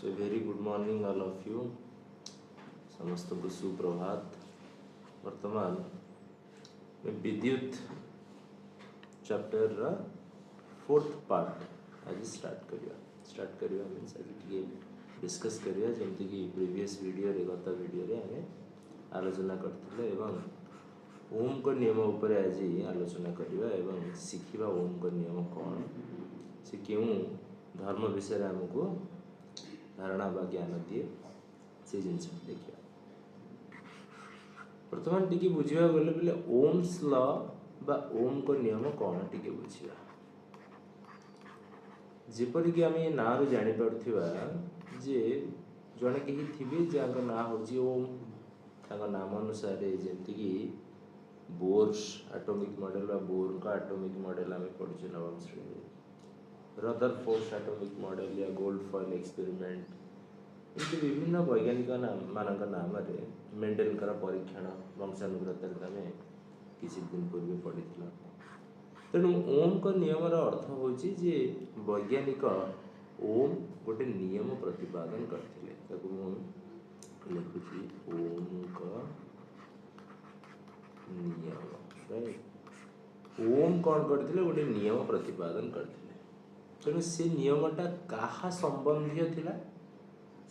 So very good morning all of you. समस्त को सुप्रभात. वर्तमान में विद्युत चैप्टर रा फोर्थ पार्ट आज स्टार्ट करिया मीन्स आज टिके डिस्कस करिया जेमति कि प्रीवियस वीडियो रे गत वीडियो रे हमें आलोचना करथिले एवं ओम को नियम ऊपर आज आलोचना करिया एवं शिखिबा ओम को नियम कौन से क्यों धर्म विषय रे हमको धारणा बा ज्ञान दिए से जिनस देखिया. वर्तमान टिके बुझिया गले बोले ओम्स लॉ बा ओम को नियम कौन टिके बुझिया. जेपरि कि आमे ना रो जानि पड़थिबा जे जने केही थिबे जाक ना होजी ओम ताका नाम अनुसार जेंति कि बोर्स एटॉमिक मॉडल बा बोर का एटॉमिक मॉडल आमे पढिछु नवम श्रेणी. रदरफोर्ड एटॉमिक मॉडल या गोल्डफॉयल एक्सपेरिमेंट इनके विभिन्न वैज्ञानिक मानक नाम रे मेंडेल कर परीक्षण वंशानुगत आम किसी दिन पूर्व पढ़ी. तेणु ओम को नियम अर्थ होची जे वैज्ञानिक ओम गोटे नियम प्रतिपादन करथिले. लिखुची ओम का नियम राइट. ओम कौन करथिले गोटे नियम प्रतिपादन करथिले. तेणु से नियमटा काहा संबंधी थिला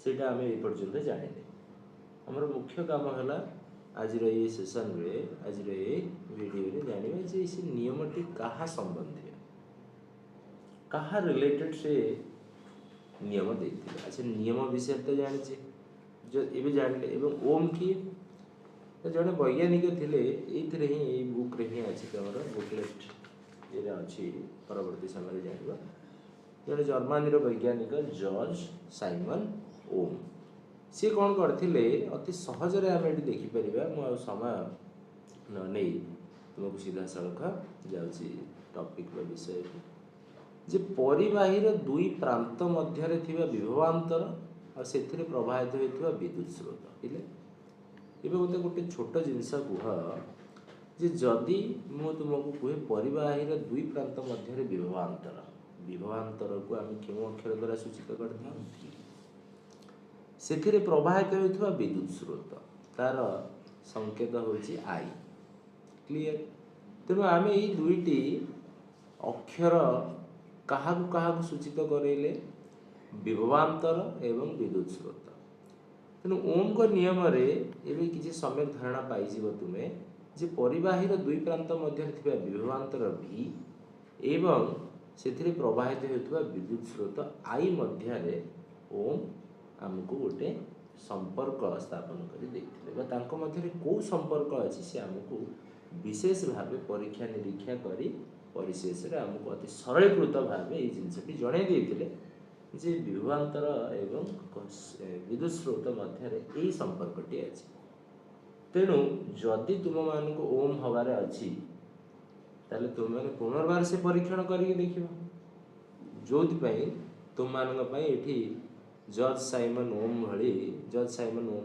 सेटा आमे ए पर्यंत जानिने. हमर मुख्य काम हला आज रे ये सेशन रे आज रे वीडियो रे जानिबे जे से नियमटी काहा संबंधी काहा रिलेटेड से नियम देथिले. अच्छा नियम विषय तो जानिचे जो एबे जानले एवं ओम की तो जने वैज्ञानिक थिले एथिरे ही ए बुक रे ही अछि हमर बुकलेट एरा अछि परवर्ती समय रे जानिबा. जने जर्मनी रो वैज्ञानिक जॉर्ज साइमन ओम सी कौन करथिले अति सहज रे आमे एटी देखि परिबा. मो समय न नै तुमको सीधा सड़क जाउची टॉपिक रो विषय जे परिवाहीर दुई प्रांत मध्य रे थिबा विभवांतर और सेथिरे प्रवाहित होइतबा विद्युत स्रोत इले एबे गोटे छोट जिंस कुह जे जदि मो तुमको कुहे परिवाहीर दुई प्रांत मध्य रे विभवांतर को आम क्यों अक्षर द्वारा सूचित करता से प्रवाहित होता विद्युत स्रोत तार संकेत होची आई. क्लियर. तेणु आम ये दुईटी अक्षर क्या सूचित करेले विभवांतर एवं विद्युत स्रोत. तेणु ओम को नियम रे एबे किसी सम्यक धारणा पाइजिबो तुमे जे परिवाहीर दुई प्रांत मध्य थिबा विभवांतर भी एवं सेथिरे प्रवाहित होता विद्युत स्रोत आई मध्य रे ओम आमको गोटे संपर्क स्थापन कर देथिले. तांको मध्य को संपर्क अछि से आमको विशेष भाव परीक्षा निरीक्षा करी परिशेष रे आमको अति सरलीकृत भाव ये जिनसटी जणे देथिले जे विभवांतर एवं विद्युत स्रोत मध्य रे एई संपर्कटी अछि. तेणु जदि तुम मानको ओम हवारे अछि ताले तुम माने पुनर्बार से परीक्षण करके देखिबो जोथि पई तुम मानक पई एठी जॉर्ज साइमन ओम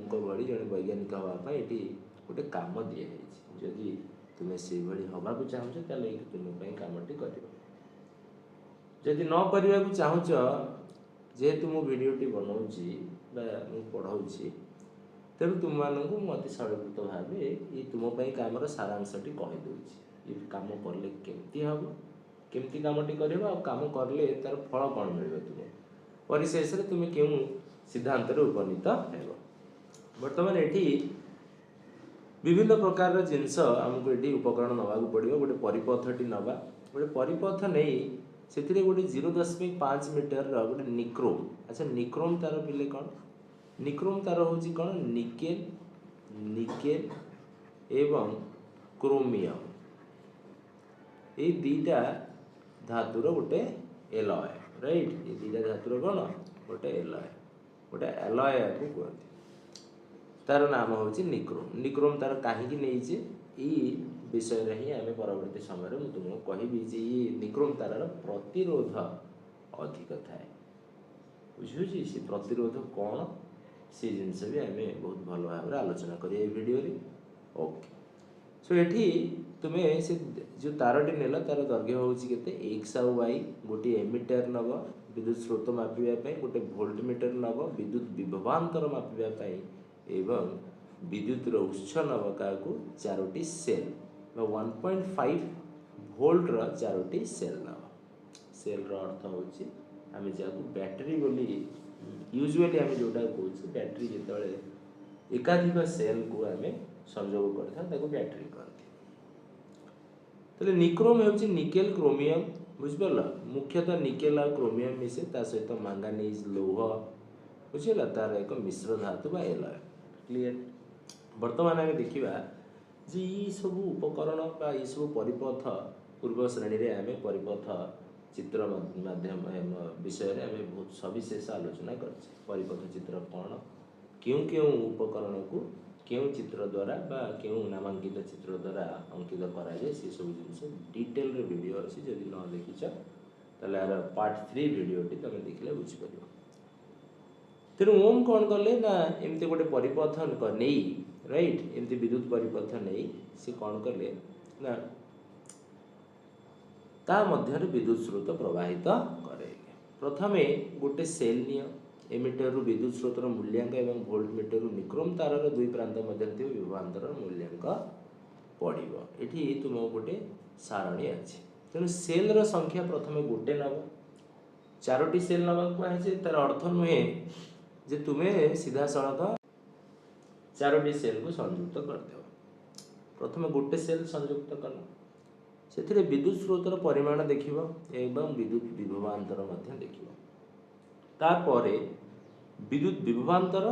को भली जने वैज्ञानिक हवा पई एठी गोटे काम दिया है. जदि तुम से भली हवा को चाहछ ताले तुम पई कामटी करिवो. जदि न करिवा को चाहछ जेहेतु मो वीडियोटी बनाउची बा मो पढाउची तेणु तुम मानक अति सरलकृत भाव ये तुम पई कामर सारांशटी कहि दउची. ये काम करले केमती हम केमती कामटी करबा और काम करले तार फल कौन मिलबो तुम परिशेष रे तुम केउ सिद्धांत रे उपनीत हेबो. वर्तमान एठी विभिन्न प्रकार रो जिंस हमको एठी उपकरण नवा को पड़िबो. गोटे परिपथटी नवा गोटे परिपथ नै सेथिरे गोटे 0.5 मीटर रो गोटे निक्रोम. अच्छा निक्रोम तार पिले कोन निक्रोम तार होची कोन निकेल एवं क्रोमियम ये दीटा धातुर गोटे एलॉय राइट. ये दीटा धातुर कौन गोटे एलॉय को कहते. तार नाम होची निक्रोम. निक्रोम तार कहीं नहीं विषय रे ही आम परवर्ती समय में तुमको कहबी जे ये निक्रोम तार प्रतिरोध अधिक थाए. बुझुची से प्रतिरोध कौन से जिनस भी आम बहुत भल भाव आलोचना करिए वीडियो रे. ओके. सो एठी तुम्हें से जो तारटी नेल तार दैर्घ्य हूँ के एक्स आउ वाई गोटे एमिटर नब विद्युत स्रोत मापिबा गोटे भोल्टमिटर नब विद्युत विभवांतर मापिबा एवं विद्युत उत्स नब क्या चारोटी सेल 1.5 वोल्ट रो चारोटी सेल नब सेल रो अर्थ हूँ आम जहाँ बैटेरी बोली यूजुअली आम जोटा कहे बैटेरी जो एकाधिक सेल को आम संजोग कर बैटेरी कहते तेरे निक्रोम हूँ निकेल क्रोमियम बुझिपार मुख्यतः निकेल और क्रोमियम मिसे ता सहित मांगानीज लौह बुझेगा तार एक मिश्र धातु बा एलॉय क्लियर वर्तमान आम देखा जे ये सब उपकरण बा ये सब परिपथ पूर्व श्रेणी रे आम परिपथ चित्र माध्यम विषय रे आम बहुत सविशेष आलोचना करछे परिपथ चित्र कौन क्यों क्यों उपकरण को क्यों चित्र द्वारा बा क्यों नामांकित चित्र द्वारा अंकित कराए से सब जिन डिटेल रे वीडियो अच्छी जदि न देखीच ताले यार पार्ट 3 वीडियोटी तुम देखले बुझीपर तेणु ओम कौन कले ना एमती गोटे परिपथ नहीं राइट एमती विद्युत परिपथ नहीं सी कौन कले ना ता मध्य विद्युत स्रोत प्रवाहित करे प्रथमे गोटे सेल निय एमिटर रु विद्युत स्रोतर मूल्यांक एवं वोल्टमीटर रु निक्रोम तारर दुई प्रांत मध्य विभवांतर मूल्यांक पड़ो ये तुम गोटे सारणी अच्छी तेणु सेल र संख्या प्रथमे गोटे नब चारोटी सेल नवा कहुए तार अर्थ नुहे जे तुम्हें सीधा सड़क चारोटी सेल को संयुक्त करदेव प्रथमे गोटे सेल संयुक्त कल से विद्युत स्रोतर परिमाण देखिब एवं विद्युत विभवांतर देखिब तापर विद्युत विभवांतर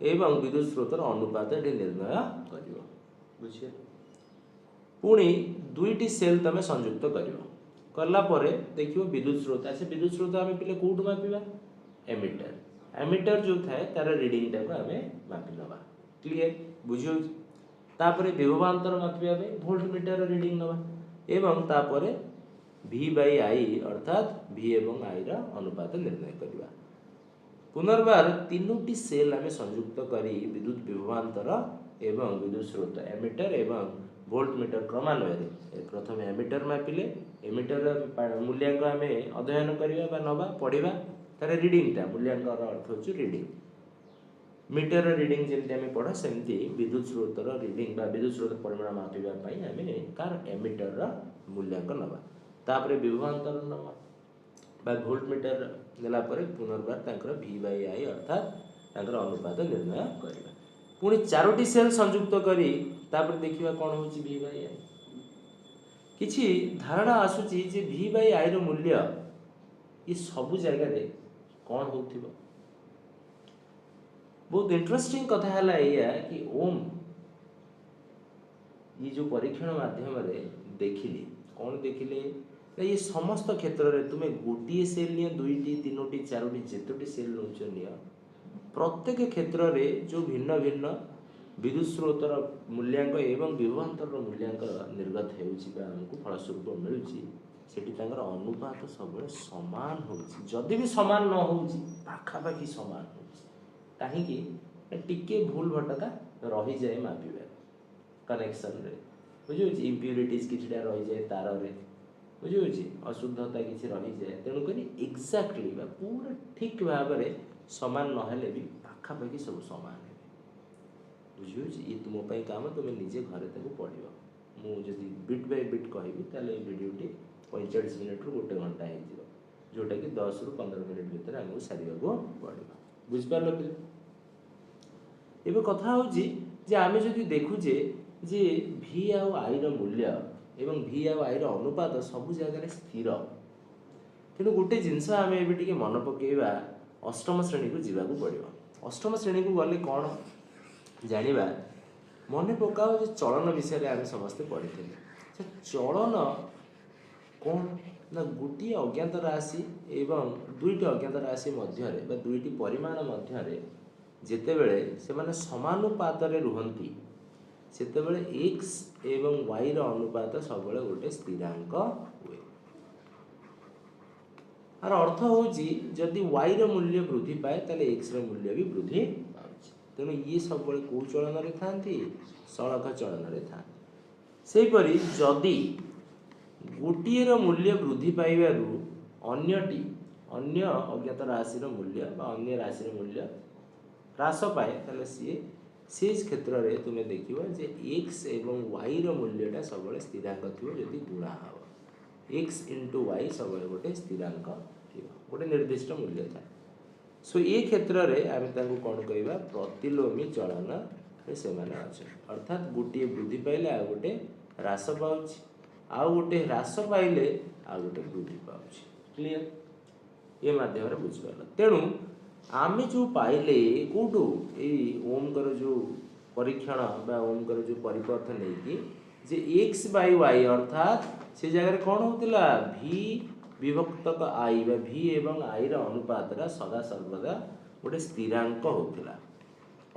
एवं विद्युत स्रोतर अनुपात ये निर्णय कर बुझे पुणी दुईटी सेल तुम संयुक्त कर देखिए विद्युत स्रोत अच्छे विद्युत स्रोत आम पे कौटू मापिबा एमिटर एमिटर जो थाए तार रीडिंग टाक आम मापी नवा क्लियर बुझे तापर विभवांतर मापिबा वोल्टमीटर रीडिंग नवा एवं तापर V बाई आई अर्थात V एवं आई रा अनुपात निर्णय करवा पुनर्बार तीनोटी सेल आम संयुक्त करी विद्युत विभवांतर एवं विद्युत स्रोत एमिटर एवं वोल्टमीटर क्रमान्वय प्रथम एमिटर मापिले एमिटर मूल्यांक आम अध्ययन करवा नवा पढ़ा तार रीडिंगटा मूल्यांक अर्थ हो रीडिंग मीटर रीडिंग जमी आम पढ़ा सेमती विद्युत स्रोतर रीडिंग बा विद्युत स्रोत परिमाण मापिबाई आम कार एमिटर मूल्यांक नवा तापर विभवांतर नवा बा वोल्टमीटर नेला परे पुनर्बार तांकर V बाई आई अर्थात तांकर अनुपात निर्णय करवा पुणी चारोटी सेल संयुक्त करी तापर देखिबा कोन होची V बाई आई किछि धारणा आसुची जे V बाई आई रो मूल्य ये सब जगह रे कोन होथिबो बहुत इंटरेस्टिंग कथा है या कि ओम ये जो परीक्षण माध्यम रे देखिले कौन देखिले ये समस्त क्षेत्र रे तुम्हें गोटे सेल नियो दुईटी तीनोटी चारोटी जेतोटी सेल नौच नियो प्रत्येक क्षेत्र रे जो भिन्न भिन्न विद्युत स्रोतर मूल्यांक एवं विभवांतर मूल्यांक निर्गत होउछि बा हमको फलस्वरूप मिलुछि सेठी तांकर अनुपात सब समान होउछि जदि भी समान न होउछि पाखा पाखी समान होउछि कहीं टिके भूल भटका रही जाए मापिबा कनेक्शन रे बुझे इम्प्यूरिटीज किछटा रही जाए तार रे बुझे अशुद्धता किसी रही जाए तेणुक एक्जाक्टली पूरा ठीक भाव में सामान नहेले भी पाखापाखि सब सामान है बुझे ये तुमपाई काम तुम्हें निजे घरे पढ़ मुझे बिट बाय बिट कहबी ताले वीडियोटी 45 मिनट रु गोटे घंटा हो जोटा कि 10 रु 15 मिनट भितर आमको सारे पड़ो बुझिपार पे एवं कथा हो आम जो देखुचे जे V आउ आई रो मूल्य एवं V आउ आई रो अनुपात सब जगह स्थिर तेणु गोटे जिनस आम ए मन पकेवा अष्टम श्रेणी को जीवा पड़ो अष्टम श्रेणी को गले कौन जानिबा मन पकाओ जो चलन विषय आम समस्ते पढ़ी थे चलन कौन ना गोटे अज्ञात राशि एवं दुईटी अज्ञात राशि मध्य दुईटी परिमाण मध्य जेतेबेले से माने समानुपात रे रुहंती सेतेबेले x एवं y रो अनुपात सबले गोटे स्थिरांक हुए आर अर्थ होची जदि y रो मूल्य वृद्धि पाए ताले x रो मूल्य भी वृद्धि पाउछि तेणु ये सबले को चलन रे थांती सड़क चलन रे थांती सेहीपरि जदि गोटिएर मूल्य वृद्धि पाइबारु अन्यटी अन्य अज्ञात राशि मूल्य बा अन्य राशि मूल्य ह्रास पाए ताले से क्षेत्र में तुम्हें देखिए जे एक्स एवं वाई मूल्यटा सब स्थिरांक थी जदि गुणा हम एक्स इंटू वाई सब गोटे स्थिरांक थी गोटे निर्दिष्ट मूल्य था सो ये क्षेत्र में आम कौन कहवा प्रतिलोमी चलन से अर्थात गोटे वृद्धि पाइले आ गोटे ह्रास पाँच आउ गोटे ह्रास पाइले आ गोटे वृद्धि पाँच क्लियर ये माध्यम बुझिपार तेणु आमे जो पाइले कौटू ओमकर जो परीक्षण बा ओमकर जो परिपथ नहीं कि जे एक्स बाई वाई अर्थात से जगह कौन होता भी विभक्तक आई बा भी एवं आई अनुपात सदा सर्वदा गोटे स्थिरांक होता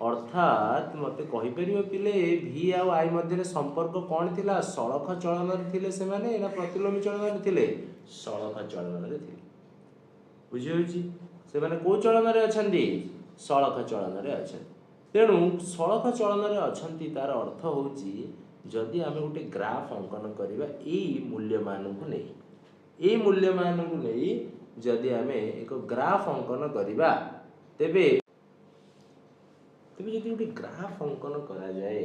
अर्थात मत कहीपर पिले भी आउ आई मध्य संपर्क कौन थिला सड़क चलन थिले से माने ना प्रतिलोमी चलन थिले सड़क चलन थे बुझी से माने को चलन अच्छा सड़क चलन अच्छा तेणु सड़क चलन अच्छा तार अर्थ हूँ जदि आम गोटे ग्राफ अंकन करवा मूल्य मान को नहीं ये मूल्य मान को नहीं जदि आम एक ग्राफ अंकन करवा तेबे तेबे जदि गोटे ग्राफ अंकन करा जाए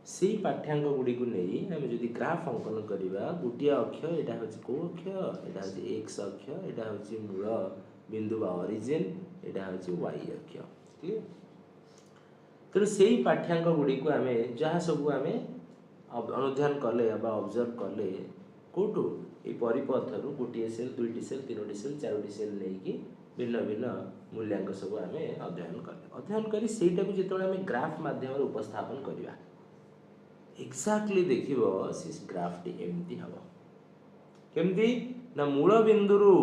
से पाठ्यांक गुड़ी को नहीं आम जदि ग्राफ अंकन करवा गोटे अक्ष यहाँ हूँ कौ अक्ष यहाँ हूँ एक्स अक्ष यहाँ हूँ मूल बिंदु बा ओरिजिन यहाँ हूँ वाई अक्ष क्लियर तेणु से पाठ्यांक गुड़ी को आम जहाँ सब आम अनुध्यान कले ऑब्जर्व कले कौटू ये परिपथर गोटे सेल दुईटी सेल तीनोटी सेल चारोटी सेल नहीं भिन्न भिन्न मूल्यांक सब आम अध्ययन करी सेटा को जिते आम ग्राफ माध्यम उपस्थापन करवा एक्जाक्टली देखिब से ग्राफटी एमती हम केमती ना मूल बिंदुरु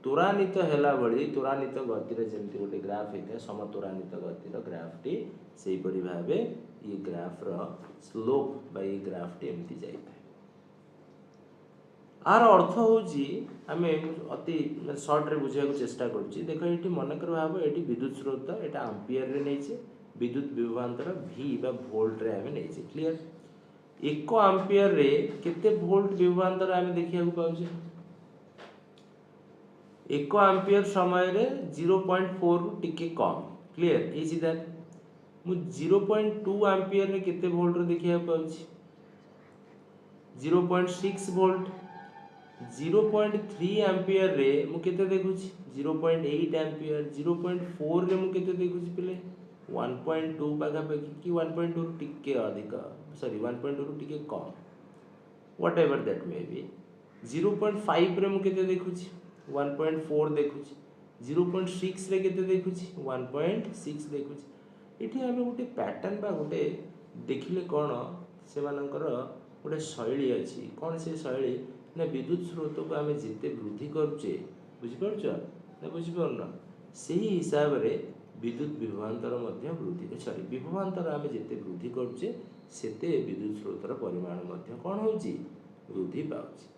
त्वरान्वित हैला बड़ी त्वरान्वित गतिर जमती गोटे ग्राफ होता है समत्वरान्वित गतिर ग्राफटी से परि भाबे ये ग्राफ रो स्लोप बा ये ग्राफटी एमती जाइए आर अर्थ होची आम अति सर्ट रे बुझा चेष्टा करुच्ची देख ये मनकर भाव ये विद्युत स्रोत यहाँ आंपियर रे नहीं विद्युत विभवांतर भी बा वोल्ट रे आम नहीं क्लियर 1 आंपियर रे केते वोल्ट विभवांतर आम देखिया पाउछे 1 आंपियर समय रे 0.4 टिके कम क्लियर इज दैट मु 0.2 आंपियर रे केते वोल्ट रे देखिया पाउछी 0.6 वोल्ट 0.3 एम्पियर रे मु केते देखुची 0.8 एम्पियर 0.4 रे मु केते देखुची पिले 1.2 पाखा पाखी कि 1.2 टिके अधिक सॉरी 1.2 रु टिके कम whatever that may be 0.5 रे मु केते देखुची 1.4 देखुची 0.6 रे केते देखुची 1.6 देखुची इठी हमें गोटे पैटर्न बा गोटे देखिले कोन से मानकर गोटे शैली अछि कोन से शैली ना विद्युत स्रोत को आम जिते वृद्धि करुचे बुझिपार ना बुझिपार से ही हिसाब रे विद्युत विभवांतर वृद्धि सॉरी विभवांतर आम जिते वृद्धि करुचे सेते विद्युत स्रोतर परिमाण कौन होची वृद्धि पाउची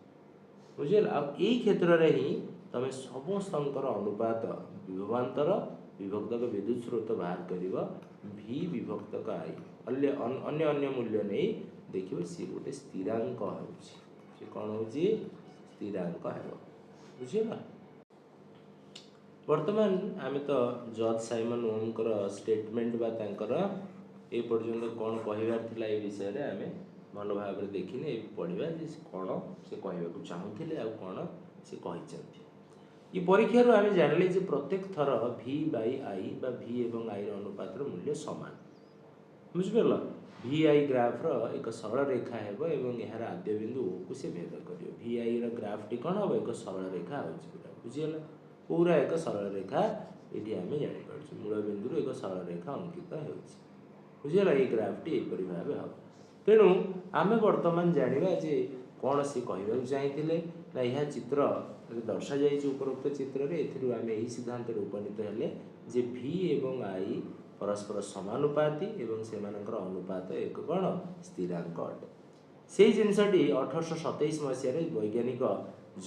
बुझल आ एई क्षेत्र रे ही तमे समस्तंकर अनुपात विभवांतर विभक्तक विद्युत स्रोत बाहर करिवो v विभक्तक i अन्य अन्य मूल्य नहीं देखिबो सी गोटे स्थिरांक होची से कौन होची स्थिरांक है बुझिला वर्तमान आम तो जॉर्ज साइमन ओमकर स्टेटमेंट बा तांकर ए पर्यंत कौन कहबार थिला ए विषय रे आमे मन भाव रे देखिने ए पढिबा जे कौन से कहबा को चाहुथिले आ कौन से कहिचंती ये परीक्षा रो आमे जानले जे प्रत्येक थर v बाई i बा v एवं i रो अनुपात रो मूल्य समान बुझिबेला vi ग्राफ रो एक सरल रेखा हेबो एवं एहार आद्य बिंदु को से भेद करियो vi रो ग्राफ टी कोन हो एक सरल रेखा होची पूरा बुझियला पूरा एक सरल रेखा एटी आमे जानि परछु मूल बिंदु रो एक सरल रेखा अंकित हेउची बुझियला ए ग्राफ टी एपरि भाबे हो तेनु आमे वर्तमान जानिबा जे कोन से कहबा चाहिथिले ना यह चित्र दर्शा जाय उपरोक्त चित्र रे एथिरु आमे एही सिद्धांत रे उपनीत हेले जे v एवं i परस्पर समानुपाती एवं सेमानकर अनुपात एक कोण स्थिरांक अटे से जिनसटी 1827 मसीह रे वैज्ञानिक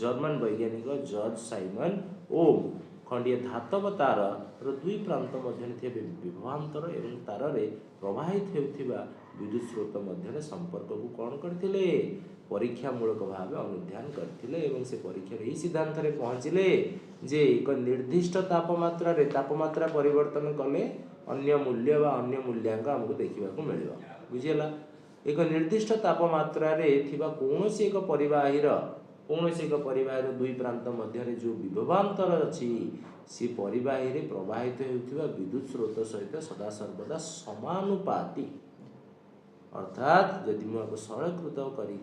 जर्मन वैज्ञानिक जॉर्ज साइमन ओम खंडीय धातव तार दुई प्रांत मध्य विभवांतर एवं तार रे प्रवाहित होता विद्युत स्रोत मध्य संपर्क को कौन करते परीक्षामूलक भाव अनुध्यान करते एवं से परीक्षा यही सिद्धांत रे पहुँचले जे एक निर्दिष्ट तापमात्रा रे तापमात्रा परिवर्तन कले अन्य मूल्य व अन्य मूल्यांक हमको देखा मिल बुझीगला। एक निर्दिष्ट तापमात्रा रे थिबा कौनसी एक परिवाहीर दुई प्रांत मध्य जो विभवांतर अच्छी सी परिवाही रे प्रवाहित होता विद्युत स्रोत सहित सदा सर्वदा समानुपाती अर्थात यदि मुझे सरलीकृत करें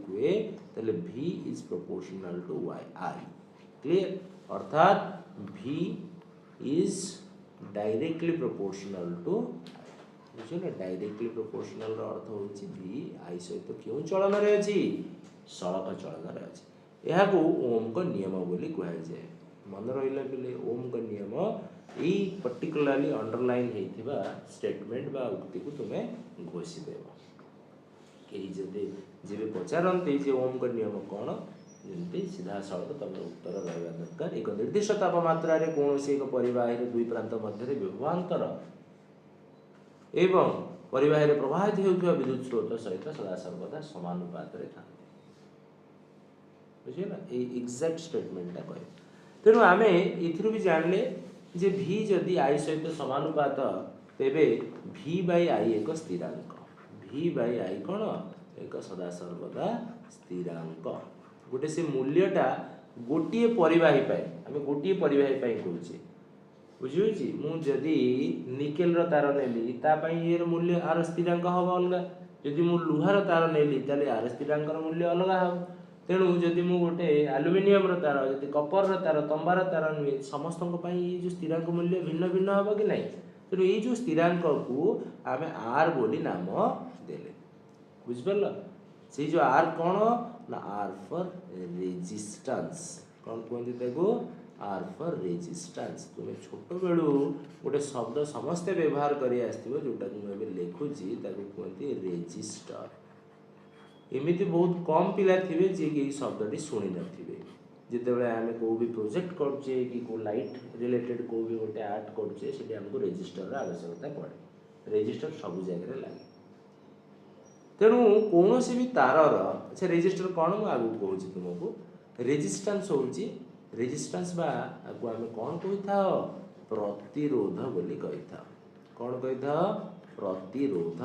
तेल V is proportional to I clear अर्थात V is directly proportional to बुझे ना डायरेक्टली प्रोपोर्शनल अर्थ हो V I सहित क्यों चलन रे अछि सड़क चलन रे अछि यह को ओम का नियम बोली कहुए मन रहा पे ओम का नियम यही पर्टिकुलाली अंडरलाइन होता स्टेटमेंट बा उक्ति को तुम्हें घोषिदेव कहीं जदि जी पचारती जे ओम का नियम कौन जमी सीधा सड़क तुम उत्तर रहा दरकार एक निर्दिष्ट तापमात्रा रे कौन एक परिवाही दुई प्रांत मध्य विभवांतर एवं परिवाही प्रवाहित होता विद्युत स्रोत सहित सदा सर्वदा समानुपात था बुझे ना एक्जाक्ट स्टेटमेंटा कह तेणु आम ए भी जानले जे V जदि I सहित समानुपात तेबे V बाई I एक स्थिरांक V बाई I कौन एक सदा सर्वदा स्थिरांक गोटे से मूल्यटा गोटे परिवाही आम गोटे परिवाही कहूँ बुझी मुझे निकेल तार नेली ये मूल्य आर स्थिरांक हम अलग जदि मु लुहार तार नेली ताले आर स्थिरांक मूल्य अलग हम तेणु जदि मु गोटे आलुमिनियम तार जदि कपर तार तंबार तार नुहे समस्त ये जो स्थिरांक मूल्य भिन्न भिन्न हम कि नहीं तेणु ये जो स्थिरांक को आम आर बोली नाम देले बुझिपार से जो आर कौन ना आर फॉर रेजिस्टेंस कौन कहते आर फॉर रेजिस्टेंस तुम्हें छोट बेलू गोटे शब्द समस्ते व्यवहार कर जोटा मुझे लिखुची कहते रेजिस्टर एमती बहुत कम पिला थे जी कि शब्दटी शुणी नथिबे जितेबाला आम को भी प्रोजेक्ट करुचे कि को लाइट रिलेटेड को भी गोटे आर्ट करुचे से आमको रेजिस्टर आवश्यकता पड़े रेजिस्टर सब जगह लगे तेणु कौन भी तारर अच्छा रेजिस्टर कौन मुझे आगे कहूँ तुमको रेजिस्टेंस होची रेजिस्टेंस बा आगु आम कौन कही था प्रतिरोध बोली कही था कौन कही था प्रतिरोध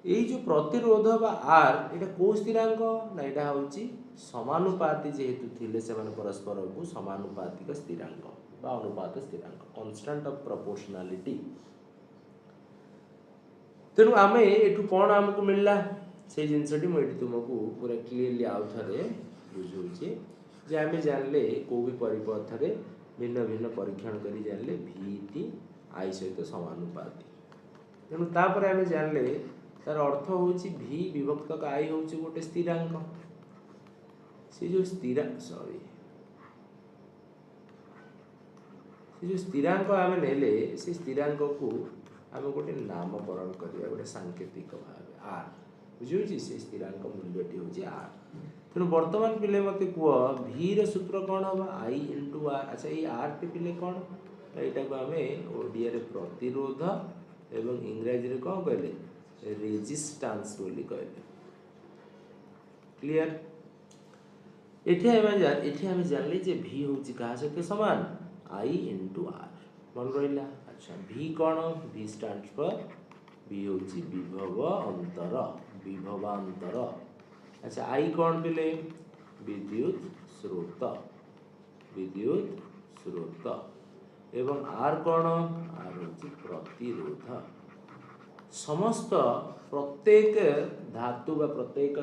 यही जो प्रतिरोध बा आर ये कौ स्थिरांक ना यहाँ हूँ समानुपाती जेहेतु थिले से परस्पर को समानुपातिक स्थिरांक बा अनुपात स्थिरांक कांस्टेंट ऑफ प्रोपोर्शनलिटी तेणु आम एठू कौन आमको मिलला से जिनसटी मुझे तुमको पूरा क्लीयरली आउ थे बुझे जे आम जानले को भी परिपथ रे भिन्न भिन्न परीक्षण करी जानले V I सहित समानुपाती तेणु तापर आम जानले तार अर्थ हूँ V विभक्त I हूँ गोटे स्थिरांक से जो स्थिरांक आम नेले से स्थिरांक को आम गोटे नामकरण करिया गोटे सांकेतिक भाव आर बुझे से स्थिरांक मूल्यटी हूँ आर तेणु वर्तमान पिले मत कह V सूत्र कौन हम I इंटू आर अच्छा ये आर टी पिले कौन यहाँ को आम ओडिया रे प्रतिरोध एवं इंग्राजी रे कौन कहले रेजिस्टेंस बोली कहले क्लियर एठी आम जानले जे V हूँ क्या सहित सामान I इंटू आर मन रहा अच्छा V कौन V स्टैंड्स फॉर V हूँ विभवांतर अच्छा I कौन पिले विद्युत स्रोत एवं R कौन R हूँ प्रतिरोध समस्त प्रत्येक धातु बा प्रत्येक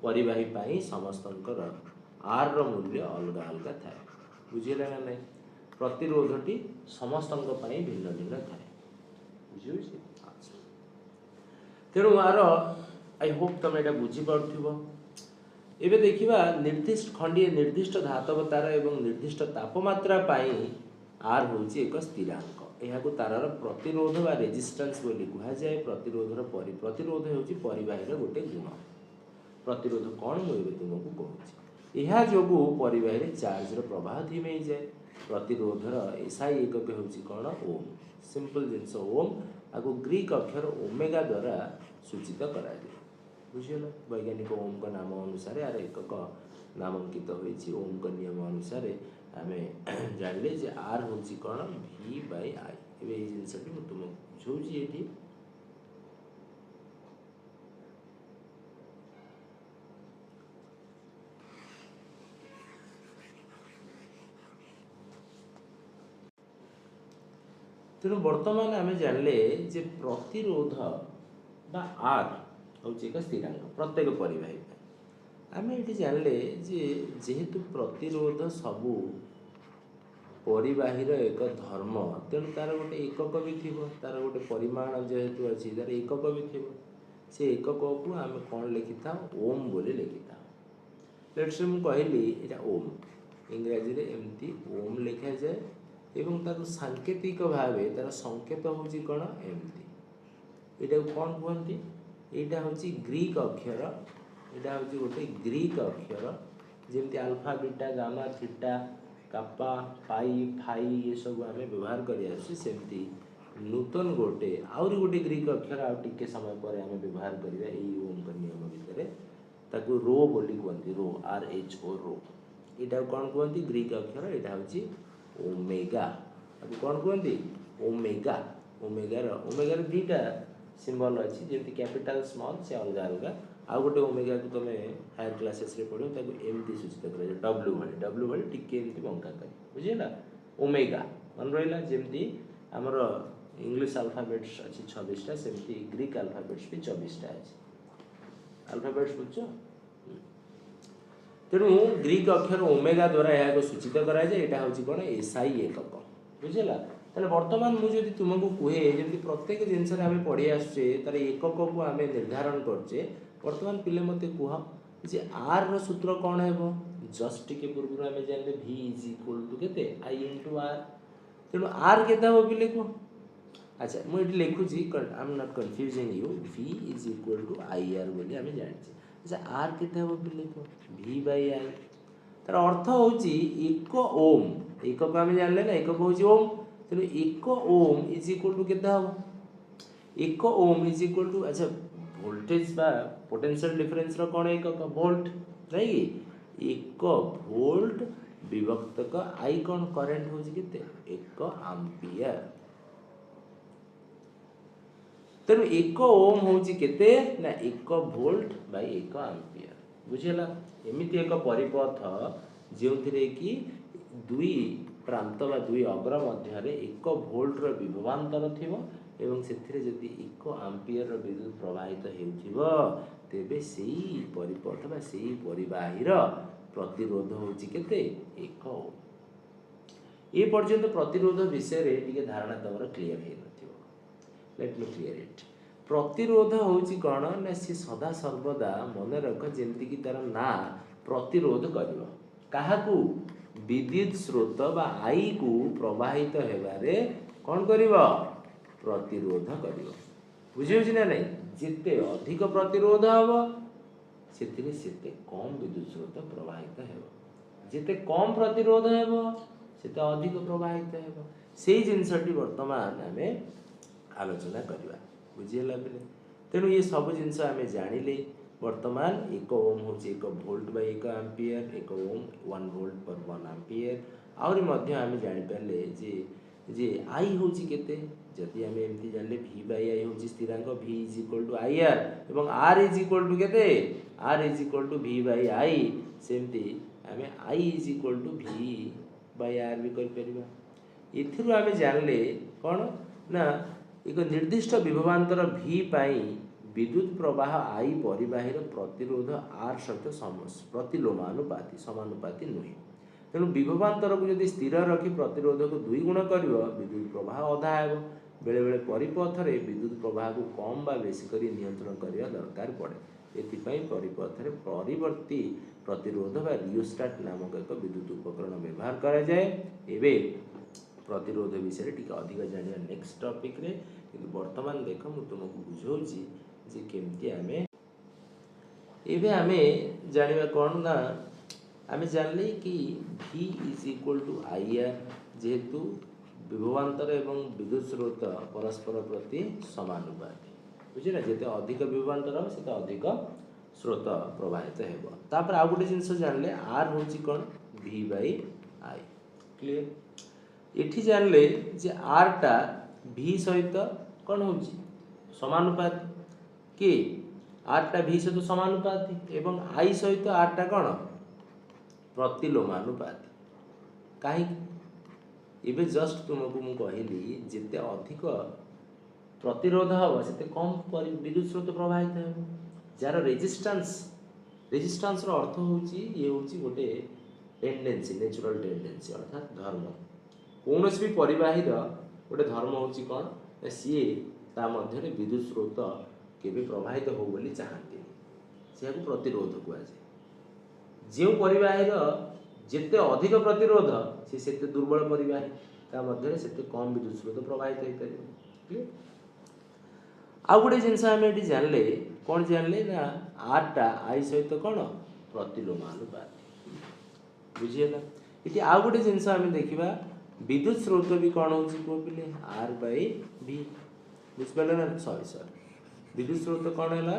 परिवाही पाई समस्तंकर आर रो मूल्य अलग अलग थाए बुझेला ना नहीं प्रतिरोधटी समस्तंक पाई भिन्न भिन्न थाए बुझियो तेणु आर आई होप तुम यहाँ बुझीपो एवं देखा निर्दिष्ट खंडीय निर्दिष्ट धातव तार एवं निर्दिष्ट तापमात्रा पाई आर हूँ एक स्थिरांक यह तार प्रतिरोध बा रेजिस्टेंस बोली कहुए प्रतिरोधर प्रतिरोध हूँ परिवाहीर गोटे गुण प्रतिरोध कौन मुझे तुमको कहूँ यह जो परिवाही चार्जर प्रवाह धीमे जाए प्रतिरोधर एसआई एकक होची कौन ओम सिंपल जिनस ओम आगु ग्रीक अक्षर ओमेगा द्वारा सूचित करा जाए बुझिगला वैज्ञानिक ओम का नाम अनुसार यार एकक नामांकित होईची ओम का नियम अनुसार आमे जानले जे आर होची कौन v बाय आई एबे ए जिनसटी मु तुम बुझौची एठी तेणु बर्तमान आम जानले जे प्रतिरोध बा आर हूँ एक स्थिरांक प्रत्येक परिवाही आम ये जानले जे जेहेतु प्रतिरोध सबू परिवाहीर एक धर्म तेणु तार गोटे एकक भी थी तार गोटे परिमाण जेहेतु अच्छी तार एकक भी थी से एकक को आम कौन लिखि था ओम बोली लिखि था लेट्स मु कहली एटा ओम इंग्राजी रे एमती ओम लिखा जाए एवं तार सांकेतिक भाव तार संकेत हूँ कौन एमती यहाँ कौन कहती यहाँ हूँ ग्रीक अक्षर यहाँ हूँ गोटे ग्रीक अक्षर जमती अल्फा बीटा गामा थीटा कापा पाई फाई ये सब आम व्यवहार करमती नूतन गोटे आउरी गोटे ग्रीक अक्षर आगे समय पर आम व्यवहार करवा ओम का नियम भितर ताकू रो बोली कहती रो RHO रो यहाँ कौन कहती ग्रीक अक्षर यहाँ हूँ ओमेगा अब कौन कहती ओमेगा ओमेगार दुईटा सिंबल अच्छी जमी कैपिटल स्मॉल से अलग अलग आउ गोटे ओमेगा को तुम हायर क्लासेस रे पढ़ो ताको एमती सूचित कर डब्ल्यू भली टिके एमती बंका कर बुझीगला ओमेगा मन रहा जमती आमर इंग्लिश अल्फाबेट्स अच्छी 26टा सेमती ग्रीक अल्फाबेट्स भी 24टा अच्छी अल्फाबेट्स बुझ तेणु ग्रीक अक्षर ओमेगा द्वारा यह सूचित कराए यहाँ हूँ कौन एसआई एकक बुझेगा ताले वर्तमान मुझे तुमको कहे जमी प्रत्येक जिनस आम पढ़ी आसचे तार एकक को आम निर्धारण करचे वर्तमान पिले मत कह जे आर रो सूत्र कौन है जस्ट टिके पूर्व आम जानले v इज इक्वल टू केते i इंटू आर तेणु आर केते हम पिले को अच्छा मुझे लिखुची I am not confusing you v is equal to I R बोली आम जानी अच्छा आर केते हम पिले को v बाय आई तार अर्थ होची एक ओम एक को आम जानले ना एक होची ओम तेणु एक ओम इज इक्वल टू केते हम एक ओम इज इक्वल टू अच्छा वोल्टेज बा पोटेंशियल डिफरेंस रो कौन एक वोल्ट नहीं एक वोल्ट विभक्त का आई कौन करंट हो केते एक एम्पियर तेणु एक ओम हूँ केते ना एक वोल्ट बाय एक एम्पियर बुझेला एमिति एक परिपथ जो कि दुई प्रांत बा दुई अग्र मध्य एक वोल्ट रो विभवांतर थिबो एवं से जदि एक एम्पियर विद्युत प्रवाहित हेउथिबो तेबे सेही परिपथ बा सेही परिवाहीर प्रतिरोध होची केते एक ओम ए पर्यंत प्रतिरोध विषय रे टिके धारणा तमर क्लियर हे नथिबो लेट मी क्लियर इट प्रतिरोध होची कोन ना सी सदा सर्वदा मन रख जेंति कि तार ना प्रतिरोध करिवो काहाकू विद्युत स्रोत बा आई को प्रवाहित हेबारे कोन करिवो प्रतिरोध करिवो बुझियो ना नहीं जिते अधिक प्रतिरोध हबो सेतिरे सेते कम विद्युत स्रोत प्रवाहित हेबो जिते कम प्रतिरोध हेबो सेते अधिक प्रवाहित हेबो सेही जिंसटी वर्तमान आमे आलोचना करबा बुझियला बेले तेणु ये सब जिनस आमे जानिले वर्तमान एक ओम हूँ एक वोल्ट बाय एक एम्पियर एक ओम 1 वोल्ट पर 1 एम्पियर आउरी मध्य आमे जानि पारले जे आई हूँ केते जदि आमे एमती जानले v बाय आई हूँ स्थिरांक v is equal to I R एवं r इज इक्वल टू केते r is equal to v by I सेमती आमे i is equal to v by r भी कर परिबा एथिरु आमे जानले कोन ना एक निर्दिष्ट विभवांतर v पाई विद्युत प्रवाह आई परिवाहीर प्रतिरोध r सहित प्रतिलोमानुपाती समानुपाती नुहे तेणु विभवांतर को जदि स्थिर रखी प्रतिरोध को 2 गुण कर विद्युत प्रवाह अधा हेब बेले बेले परिपथ रे विद्युत प्रवाह को कम बा बेसी करी नियंत्रण करने दरकार पड़े एथिपाई परिपथ रे परिवर्ती प्रतिरोध बा रियोस्टाट नामक एक विद्युत उपकरण व्यवहार करा जाए एबे प्रतिरोध विषय टिके अधिक जानिया नेक्स्ट टॉपिक रे किंतु वर्तमान देख मु तुमको बुझौची जे केमती आमे एबे आमे जानिबा कोन ना आम जानले कि V is equal to IR जेहेतु विभवांतर एवं विद्युत स्रोत परस्पर प्रति समानुपाती बुझे जिते अधिक विभवांतर हम से अधिक स्रोत प्रवाहित हेबो तापर आ गोटे जिनस जानले R होची कोन V बाई I क्लियर एठी जानले जे R टा V सहित कोन होची समानुपाती कि R टा V सहित समानुपाती एवं I सहित R टा कोन प्रतिलोमानुपाती काहे इबे जस्ट तुमको मु कहली जिते अधिक प्रतिरोध हम से कम विद्युत स्रोत प्रवाहित हो जार रेजिस्टेंस रो अर्थ होची ये होची गोटे टेंडेंसी नेचुरल टेंडेंसी अर्थात धर्म कौन भी परिवाही गोटे धर्म होची कौन सी ता मध्य विद्युत स्रोत केबे प्रवाहित हो बोली चाहती से प्रतिरोध कुआ जो परिवाही जिते अधिक प्रतिरोध सी से दुर्बल परिवाही ता मध्य से कम विद्युत स्रोत प्रवाहित हो पारे आउ गोटे जिनस आम ये जानले कौन जानले ना आर टा आई सहित कौन प्रतिलोमानुपाती बुझीगला ये आउ गोटे जिनस आम देखा विद्युत स्रोत भी कौन हो पे आर बाई भी बुझिपारे ना सॉरी विद्युत स्रोत कौन है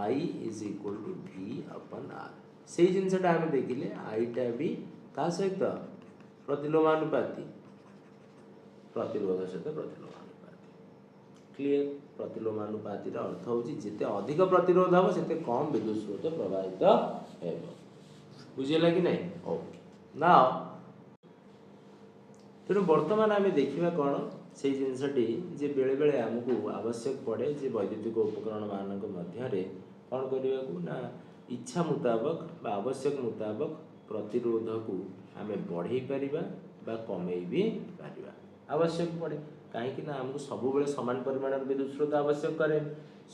I is equal to V अपन आर से जिनसा आम देखिले आईटा भी का सहित प्रतिलोमानुपाती प्रतिरोध सहित प्रतिलोमानुपाती क्लियर प्रतिलोमानुपाती अर्थ होची जिते अधिक प्रतिरोध हम सेते कम विद्युत स्रोत प्रवाहित हेबो बुझिला कि नहीं ओके नाउ तेणु वर्तमान आम देखा कौन से जिनसटी जे बेले बेले आमको आवश्यक पड़े जे वैद्युतिक उपकरण मानक मध्य कौन करने को ना इच्छा मुताबक बा आवश्यक मुताबक प्रतिरोध को आम बढ़े पारिबा बा कमई भी पारिबा आवश्यक पड़े कहीं ना आमको सब बेले समान परिमाण विद्युत स्रोत आवश्यक करे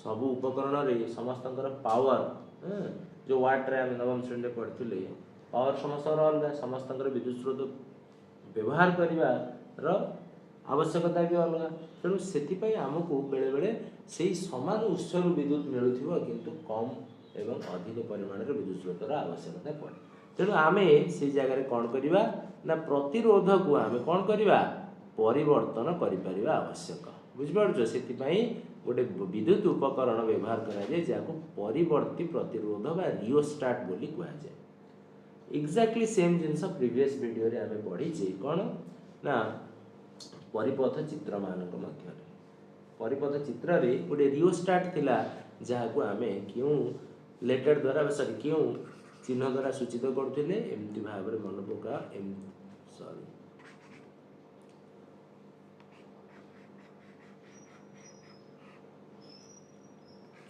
सब उपकरण रे समस्त पावर जो वाट रे आम नवम श्रेणी पढ़ुले पावर समस्त अलग समस्त विद्युत स्रोत व्यवहार कर आवश्यकता भी अलग तेणु से आमको बेले बेले से समान उत्स विद्युत मिलूथिबो किंतु कम एवं अधिक परिमाण विद्युत स्रोतर आवश्यकता पड़े तेणु आम से जगह कौन करवा ना प्रतिरोध को आम कौन करवा परिवर्तन कर आवश्यक बुझिपार से गोटे विद्युत उपकरण व्यवहार कराए जहाँ परिवर्ती प्रतिरोध बा रिओस्टाट बोली कहुए एक्जाक्टली सेम जिनस प्रीवियस वीडियो रे आम पढ़ी कौन ना परिपथ चित्र मानक मध्य परिपथ चित्र रे गोटे रिओस्टाट थिला जहाँ को आम क्यों लेटर द्वारा सॉरी क्यों चिन्ह द्वारा सूचित करथिले एमती भाव रे मन पका सॉरी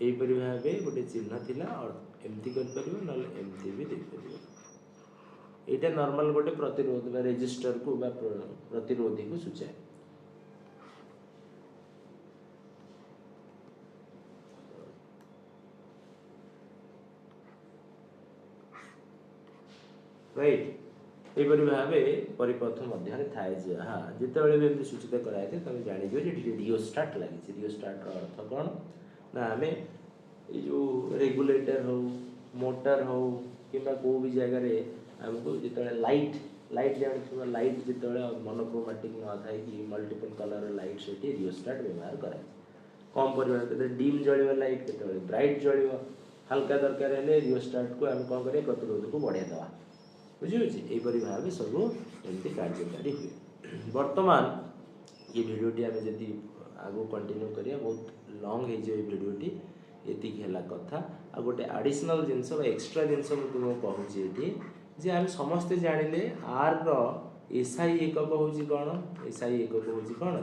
एपरि भावे गोटे चिन्ह थिला और एमती कर परिबो न एमती भी देख परिबो एटा नॉर्मल गोटे प्रतिरोध बा रेजिस्टर को बा प्रतिरोधी को सूचाए राइट एपरि भावे परिपथ मध्य थाए जहाँ जितेबाला भी सूचित कराए तुम जान रिओस्टाट लगी रिओस्टाट अर्थ कौन ना आम यो रेगुलेटर हो मोटर हो कि को भी जगह आमको जिते लाइट लाइट जान लाइट जिते मोनोक्रोमेटिक न था कि मल्टीपल कलर लाइट से रिओस्टाट व्यवहार कराए कम परिमाण डिम जल लाइट के ब्राइट जल हल्का दरकार है रिओस्टाट को आम कौन कर प्रतिरोध को बढ़ाई देवा बुझे यहीपरि भाव सब एमती कार्यकारी हुए वर्तमान ये भिडियोटी आम जदि आगो कंटिन्यू करिया बहुत लॉन्ग हो भिडियोटी ये है कथा आ गोटे एडिशनल जिनस एक्स्ट्रा जिनस तुमको कहूँ जे आम समस्ते जानिले आर एसआई एकक हूँ कौन एसआई एकक हूँ कौन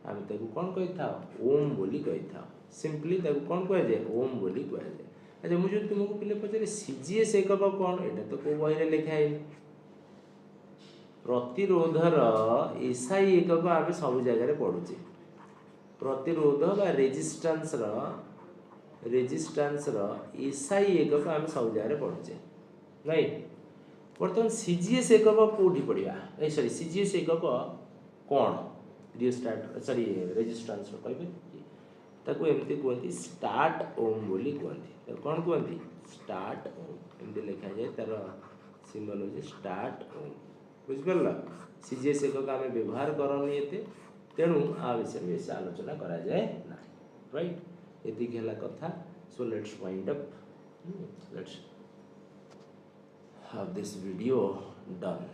आम ताकू कौन कही था ओम बोली कही था सिंपली ताकू कौन कह जाए ओम बोली कह जाए अच्छा मुझे तुमको पिले पचारे सीजीएस एकक कौन एटा तो को बही रे लिखा है प्रतिरोधर एसआई एकक आम सब जगह पढ़ुचे प्रतिरोध बा रेजिस्टेंस एसआई एकक आम सब जगह पढ़ुचे नहीं बर्तमान सीजीएस एकक कौटी पढ़ा सॉरी सीजीएस एकक कौन रिओस्टाट सॉरी रेजिस्टेंस कहे ताको एमती कहती स्टार्ट ओम बोली कहती कौन कहती स्टार्ट एमती लिखा जाए तार सिंबल हो स्टार्ट बुझिपार सीजीएस एकक आम व्यवहार करनी एते तेणु आ विषय में बेस आलोचना करा जाए ना राइट एतिक है कथा so let's wind up let's have this video done